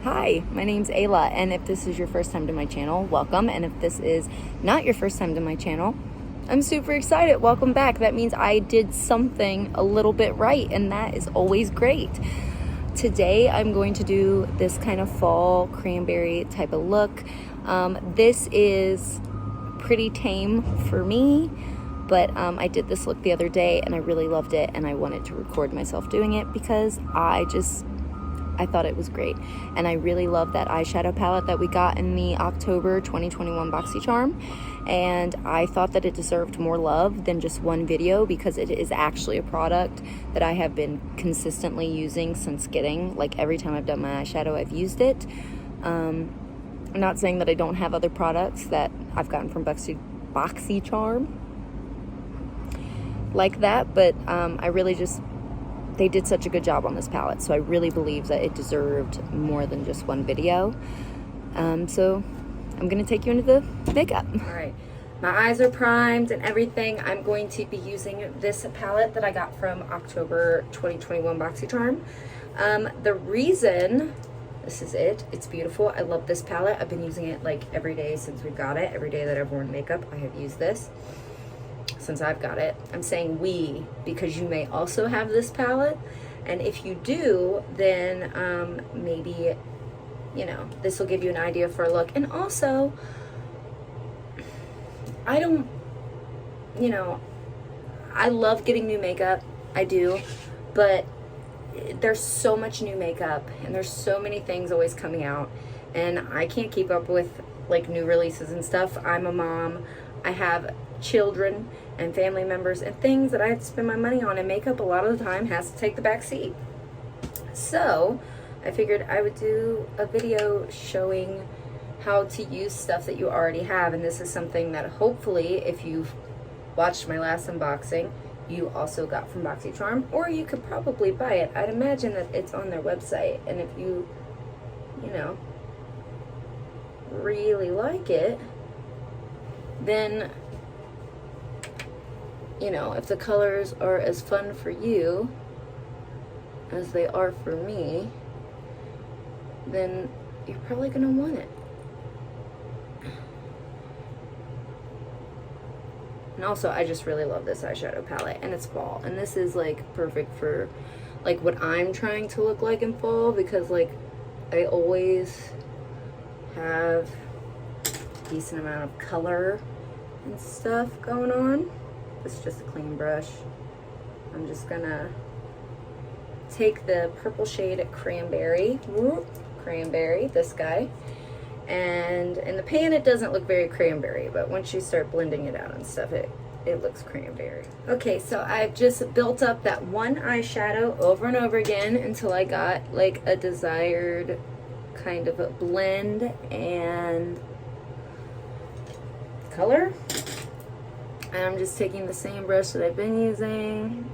Hi, my name's Ayla, and if this is your first time to my channel, welcome. And if this is not your first time to my channel, I'm super excited. Welcome back. That means I did something a little bit right, and that is always great. Today, I'm going to do this kind of fall cranberry type of look. This is pretty tame for me, but I did this look the other day, and I really loved it, and I wanted to record myself doing it because I thought it was great. And I really love that eyeshadow palette that we got in the October 2021 BoxyCharm. And I thought that it deserved more love than just one video because it is actually a product that I have been consistently using since getting, like every time I've done my eyeshadow, I've used it. I'm not saying that I don't have other products that I've gotten from BoxyCharm like that, but I really just, they did such a good job on this palette, so I really believe that it deserved more than just one video. So I'm gonna take you into the makeup. All right, my eyes are primed and everything. I'm going to be using this palette that I got from October 2021 BoxyCharm. The reason, this is it, it's beautiful. I love this palette. I've been using it like every day since we got it. Every day that I've worn makeup, I have used this. Since I've got it. I'm saying we because you may also have this palette, and if you do, then maybe, you know, this will give you an idea for a look. And also, I don't, you know, I love getting new makeup, I do, but there's so much new makeup and there's so many things always coming out, and I can't keep up with like new releases and stuff. I'm a mom, I have children and family members and things that I have to spend my money on, and makeup a lot of the time has to take the back seat. So I figured I would do a video showing how to use stuff that you already have, and this is something that hopefully if you've watched my last unboxing you also got from BoxyCharm, or you could probably buy it. I'd imagine that it's on their website, and if you know, really like it, then, you know, if the colors are as fun for you as they are for me, then you're probably gonna want it. And also, I just really love this eyeshadow palette, and it's fall, and this is like perfect for like what I'm trying to look like in fall, because like I always have a decent amount of color and stuff going on. This is just a clean brush. I'm just gonna take the purple shade Cranberry, this guy, and in the pan it doesn't look very cranberry, but once you start blending it out and stuff, it looks cranberry. Okay, so I've just built up that one eyeshadow over and over again until I got like a desired kind of a blend and color. And I'm just taking the same brush that I've been using.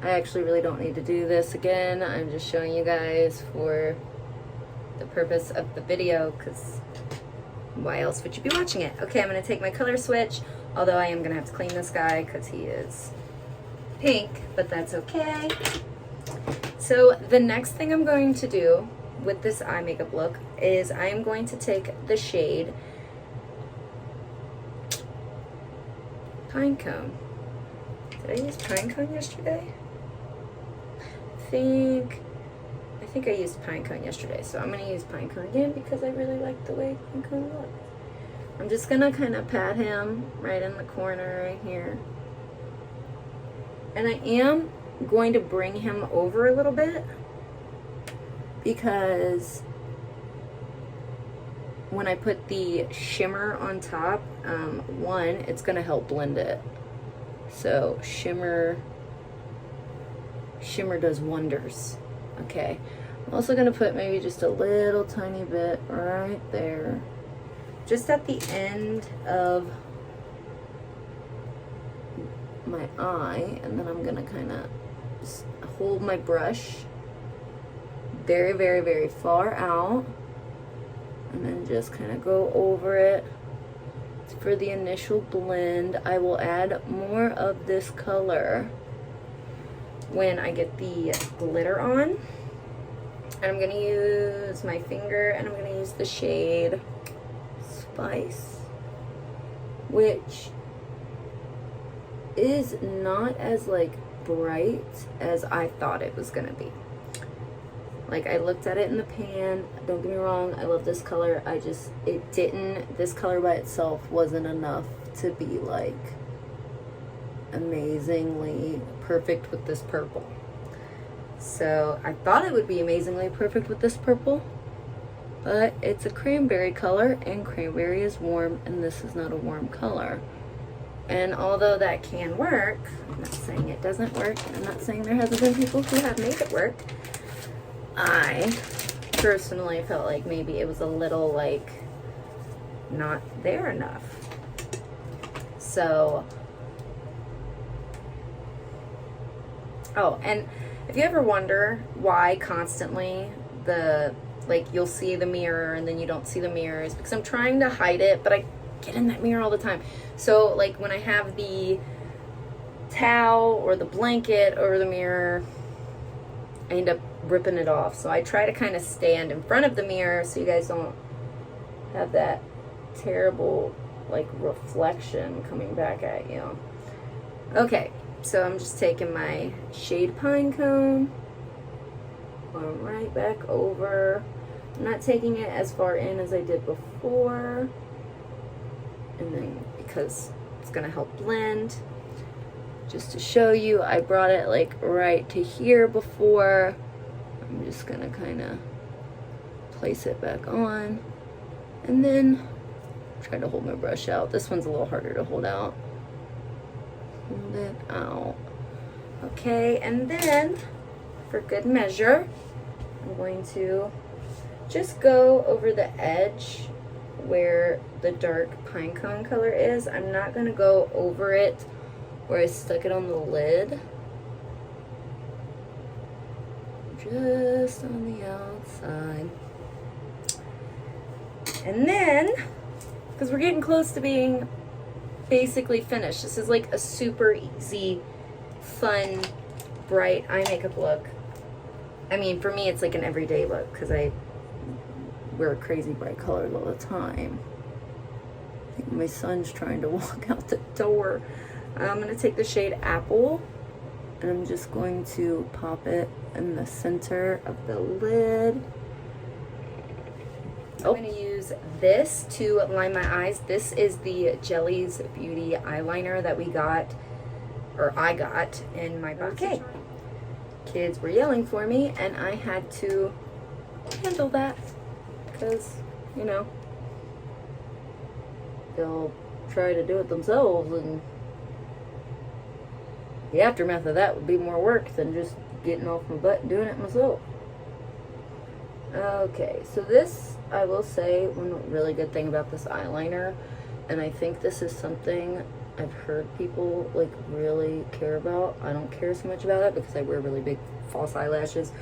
I actually really don't need to do this again. I'm just showing you guys for the purpose of the video, because why else would you be watching it? Okay, I'm going to take my color switch, although I am going to have to clean this guy because he is pink, but that's okay. So the next thing I'm going to do with this eye makeup look is I am going to take the shade Pinecone. Did I use Pinecone yesterday? I think I used Pinecone yesterday, so I'm going to use Pinecone again because I really like the way Pinecone looks. I'm just going to kind of pat him right in the corner right here. And I am going to bring him over a little bit because when I put the shimmer on top, one, it's going to help blend it. So shimmer does wonders. Okay, I'm also going to put maybe just a little tiny bit right there, just at the end of my eye, and then I'm going to kind of hold my brush very, very, very far out, and then just kind of go over it for the initial blend. I will add more of this color when I get the glitter on. And I'm gonna use my finger, and I'm gonna use the shade Spice, which is not as like bright as I thought it was gonna be. Like, I looked at it in the pan, don't get me wrong, I love this color, this color by itself wasn't enough to be like amazingly perfect with this purple. So I thought it would be amazingly perfect with this purple, but it's a cranberry color, and cranberry is warm, and this is not a warm color. And although that can work, I'm not saying it doesn't work, and I'm not saying there hasn't been people who have made it work, I personally felt like maybe it was a little like not there enough. So, oh, and if you ever wonder why constantly you'll see the mirror and then you don't see the mirrors, because I'm trying to hide it, but I get in that mirror all the time. So like when I have the towel or the blanket over the mirror, I end up ripping it off. So I try to kind of stand in front of the mirror so you guys don't have that terrible like reflection coming back at you. Okay, so I'm just taking my shade Pine Cone, going right back over. I'm not taking it as far in as I did before, and then because it's gonna help blend. Just to show you, I brought it like right to here before. I'm just gonna kind of place it back on, and then try to hold my brush out. This one's a little harder to hold out. Hold it out. Okay, and then for good measure, I'm going to just go over the edge where the dark pine cone color is. I'm not gonna go over it where I stuck it on the lid. Just on the outside. And then, because we're getting close to being basically finished, this is like a super easy, fun, bright eye makeup look. I mean, for me, it's like an everyday look because I wear crazy bright colors all the time. I think my son's trying to walk out the door. I'm going to take the shade Apple, and I'm just going to pop it in the center of the lid. I'm going to use this to line my eyes. This is the Jelly's Beauty eyeliner that we got, or I got in my box. Okay. Kids were yelling for me, and I had to handle that because, you know, they'll try to do it themselves, and the aftermath of that would be more work than just getting off my butt and doing it myself. Okay, so this, I will say, one really good thing about this eyeliner, and I think this is something I've heard people like really care about. I don't care so much about it because I wear really big false eyelashes.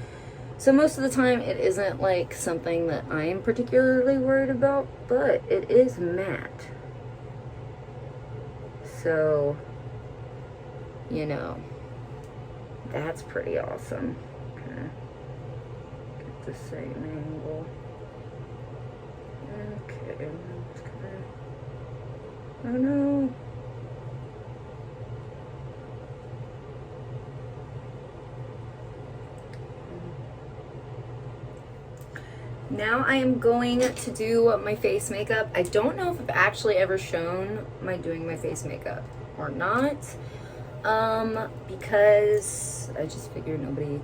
So most of the time it isn't like something that I am particularly worried about, but it is matte. So, you know, that's pretty awesome. Okay. Get the same angle. Okay, just gonna, oh no. Now I am going to do my face makeup. I don't know if I've actually ever shown doing my face makeup or not, because I just figured nobody,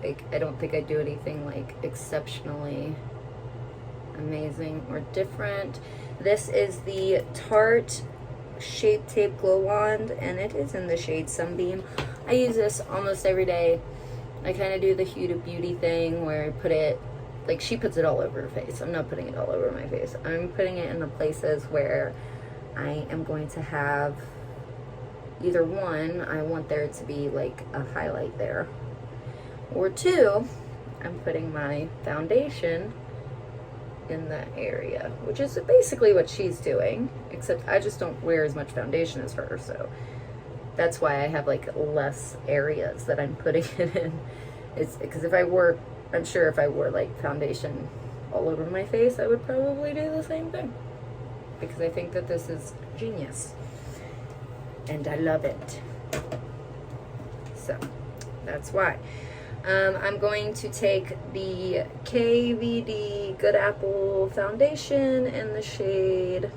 like, I don't think I do anything like exceptionally amazing or different. This is the Tarte Shape Tape Glow Wand, and it is in the shade Sunbeam. I use this almost every day. I kind of do the Huda Beauty thing where I put it, like she puts it all over her face. I'm not putting it all over my face. I'm putting it in the places where I am going to have either one, I want there to be like a highlight there, or two, I'm putting my foundation in that area, which is basically what she's doing, except I just don't wear as much foundation as her, so that's why I have like less areas that I'm putting it in. It's because I'm sure if I wore like foundation all over my face, I would probably do the same thing. Because I think that this is genius. And I love it. So, that's why. I'm going to take the KVD Good Apple Foundation in the shade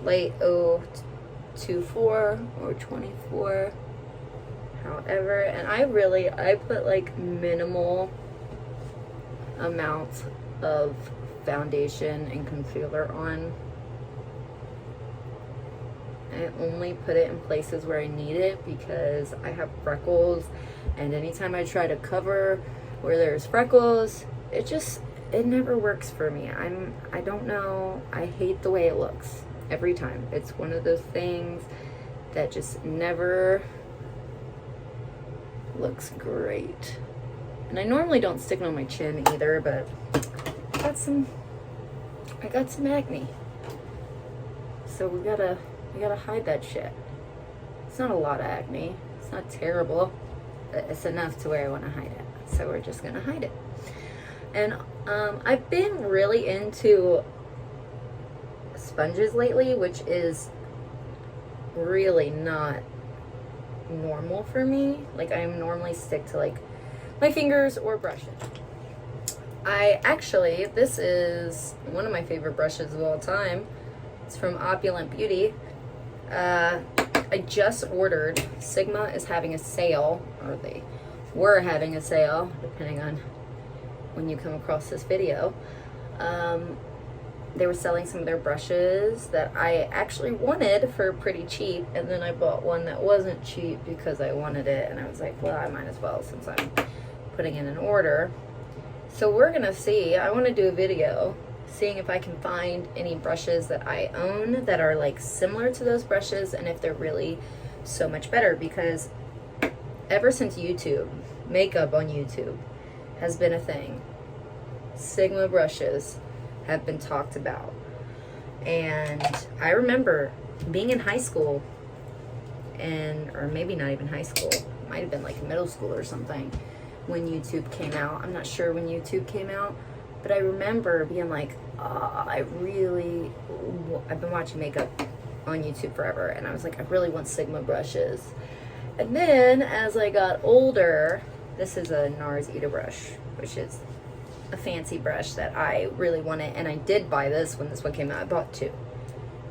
Light 024 or 24. However, and I put like minimal amounts of foundation and concealer on. I only put it in places where I need it because I have freckles, and anytime I try to cover where there's freckles, it never works for me. I don't know, I hate the way it looks every time. It's one of those things that just never looks great. And I normally don't stick it on my chin either, but I got some acne. So we gotta hide that shit. It's not a lot of acne. It's not terrible. But it's enough to where I want to hide it. So we're just gonna hide it. And I've been really into sponges lately, which is really not normal for me. Like, I normally stick to like my fingers or brushes. This is one of my favorite brushes of all time. It's from Opulent Beauty. I just ordered, Sigma is having a sale, or they were having a sale, depending on when you come across this video. They were selling some of their brushes that I actually wanted for pretty cheap, and then I bought one that wasn't cheap because I wanted it, and I was like, well, I might as well since I'm putting in an order. So we're gonna see, I want to do a video seeing if I can find any brushes that I own that are like similar to those brushes, and if they're really so much better, because ever since YouTube, makeup on YouTube has been a thing. Sigma brushes have been talked about. And I remember being in high school, or maybe not even high school, it might have been like middle school or something, when YouTube came out. I'm not sure when YouTube came out, but I remember being like, I've been watching makeup on YouTube forever, and I was like, I really want Sigma brushes. And then as I got older, this is a NARS Ita brush, which is a fancy brush that I really wanted, and I did buy this when this one came out. I bought two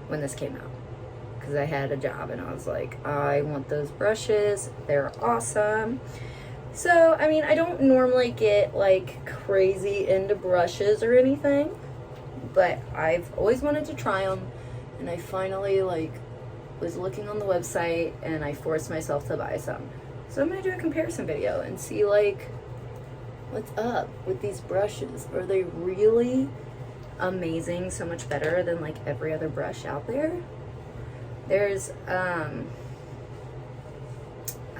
when this came out because I had a job, and I was like, I want those brushes, they're awesome. So, I mean, I don't normally get like crazy into brushes or anything, but I've always wanted to try them, and I finally like was looking on the website and I forced myself to buy some. So I'm gonna do a comparison video and see like what's up with these brushes. Are they really amazing, so much better than like every other brush out there? There's I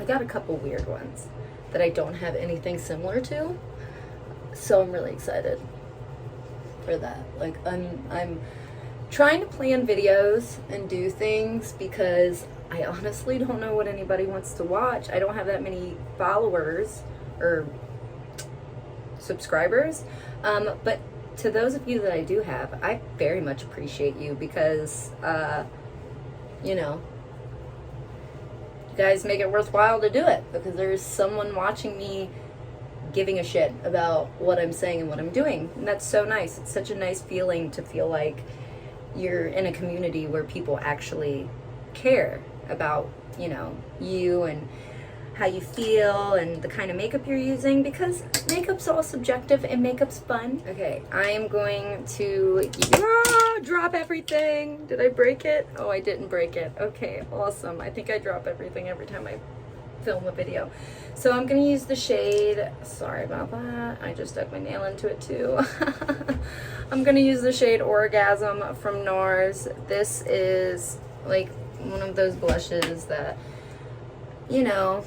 got a couple weird ones that I don't have anything similar to, so I'm really excited for that. Like, I'm trying to plan videos and do things because I honestly don't know what anybody wants to watch. I don't have that many followers or subscribers, but to those of you that I do have, I very much appreciate you because you know, you guys make it worthwhile to do it because there's someone watching me giving a shit about what I'm saying and what I'm doing, and that's so nice. It's such a nice feeling to feel like you're in a community where people actually care about, you know, you and how you feel and the kind of makeup you're using, because makeup's all subjective and makeup's fun. Okay, I am going to drop everything. Did I break it? Oh, I didn't break it. Okay, awesome. I think I drop everything every time I film a video. So I'm gonna use the shade, sorry about that, I just stuck my nail into it too. I'm gonna use the shade Orgasm from NARS. This is like one of those blushes that, you know,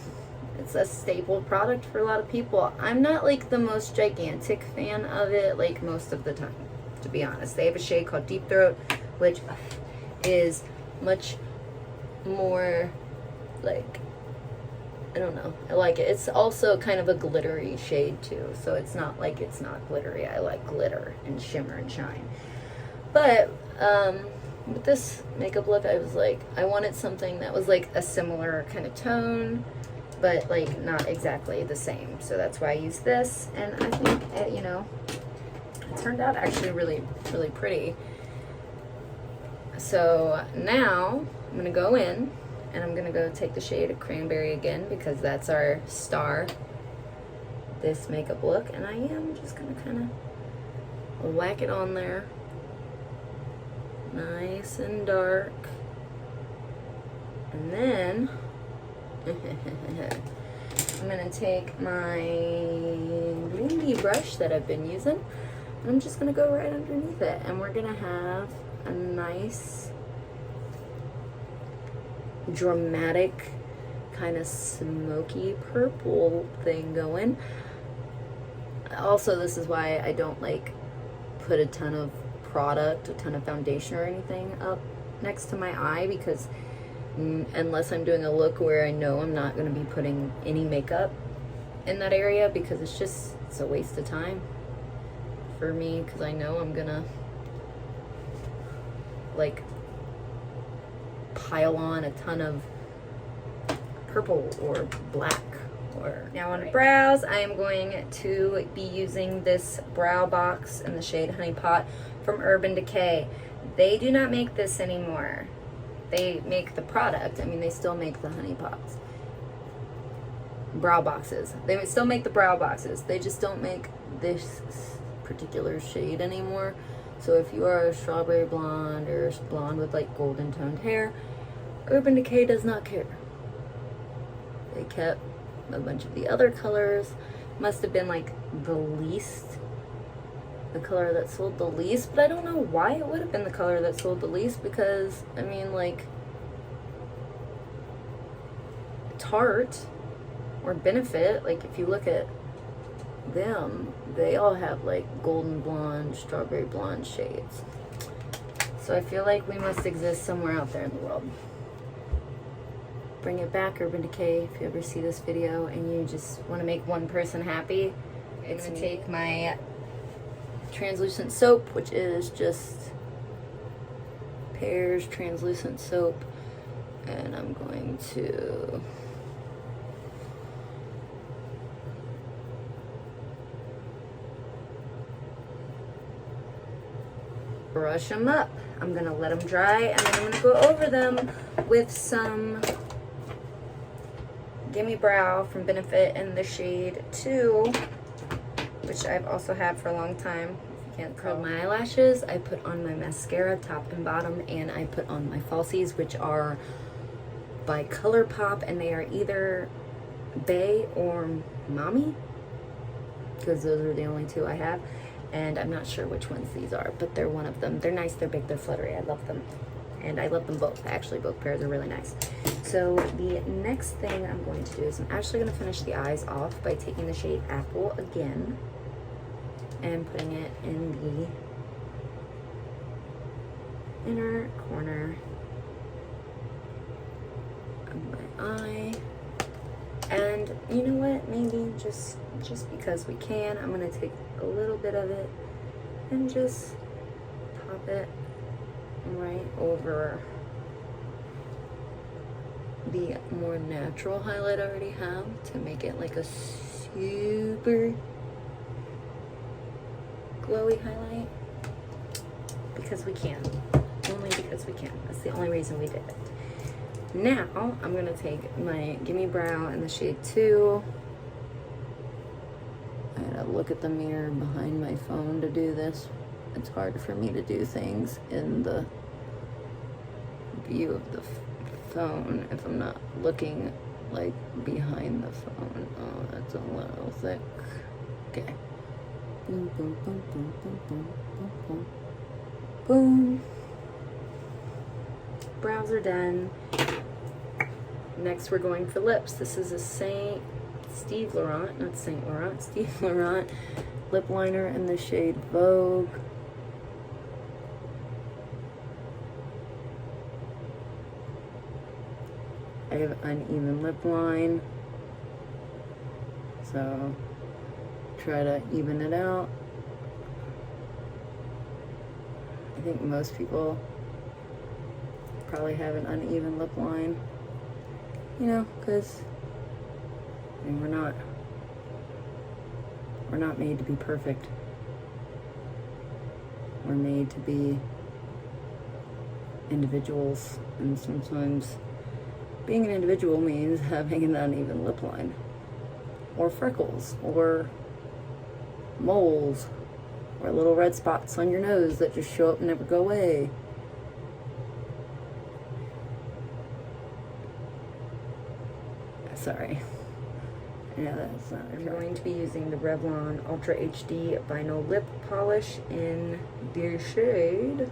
it's a staple product for a lot of people. I'm not like the most gigantic fan of it like most of the time, to be honest. They have a shade called Deep Throat, which is much more like I don't know. I like it. It's also kind of a glittery shade too. So it's not like it's not glittery. I like glitter and shimmer and shine. But with this makeup look, I was like, I wanted something that was like a similar kind of tone, but like not exactly the same. So that's why I used this. And I think, you know, it turned out actually really, really pretty. So now I'm going to go in and I'm going to go take the shade of Cranberry again because that's our star, this makeup look. And I am just going to kind of whack it on there. Nice and dark. And then I'm going to take my windy brush that I've been using and I'm just going to go right underneath it. And we're going to have a nice dramatic kind of smoky purple thing going. Also, this is why I don't like put a ton of product, a ton of foundation or anything up next to my eye, because unless I'm doing a look where I know I'm not going to be putting any makeup in that area, because it's a waste of time for me, because I know I'm gonna like pile on a ton of purple or black. Or now on brows, I am going to be using this brow box in the shade Honey Pot from Urban Decay. They do not make this anymore. They make the product. I mean, they still make the Honey Pots. Brow boxes. They still make the brow boxes. They just don't make this particular shade anymore. So if you are a strawberry blonde or blonde with like golden toned hair, Urban Decay does not care. They kept a bunch of the other colors. Must have been like the color that sold the least, but I don't know why it would have been the color that sold the least, because I mean, like Tarte or Benefit, like if you look at them, they all have like golden blonde, strawberry blonde shades. So I feel like we must exist somewhere out there in the world. Bring it back, Urban Decay. If you ever see this video and you just want to make one person happy, I'm going to take my translucent soap, which is just Pear's translucent soap, and I'm going to brush them up. I'm going to let them dry, and then I'm going to go over them with some Gimme Brow from Benefit in the shade 2, which I've also had for a long time. If you can't curl my eyelashes, I put on my mascara top and bottom, and I put on my falsies, which are by ColourPop, and they are either Bay or Mommy, because those are the only two I have. And I'm not sure which ones these are, but they're one of them. They're nice, they're big, they're fluttery. I love them. And I love them both. Actually, both pairs are really nice. So the next thing I'm going to do is I'm actually going to finish the eyes off by taking the shade Apple again and putting it in the inner corner of my eye. And you know what? Maybe just because we can, I'm going to take a little bit of it and just pop it right over the more natural highlight I already have to make it like a super glowy highlight, because we can. Only because we can. That's the only reason we did it. Now I'm going to take my Gimme Brow in the shade 2. I had to look at the mirror behind my phone to do this. It's hard for me to do things in the view of the phone if I'm not looking like behind the phone. Oh, that's a little thick. Okay. Boom, boom, boom, boom, boom, boom, boom, boom. Boom. Brows are done. Next we're going for lips. This is a Steve Laurent lip liner in the shade Vogue. I have uneven lip line. So try to even it out. I think most people probably have an uneven lip line, you know, because I mean, we're not made to be perfect. We're made to be individuals, and sometimes being an individual means having an uneven lip line, or freckles, or moles, or little red spots on your nose that just show up and never go away. Sorry. Yeah, that's not. I'm going to be using the Revlon Ultra HD Vinyl Lip Polish in the shade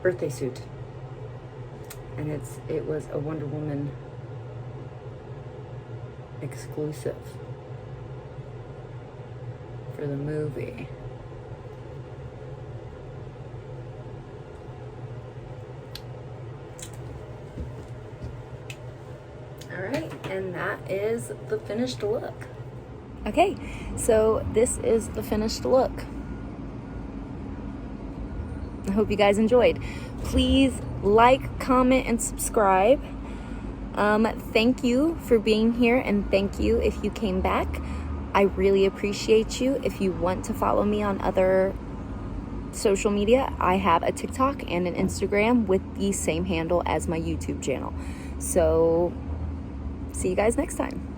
Birthday Suit. And it was a Wonder Woman exclusive for the movie. Alright, and that is the finished look. Okay, so this is the finished look. I hope you guys enjoyed. Please like, comment, and subscribe. Thank you for being here, and thank you if you came back. I really appreciate you. If you want to follow me on other social media, I have a TikTok and an Instagram with the same handle as my YouTube channel. So see you guys next time.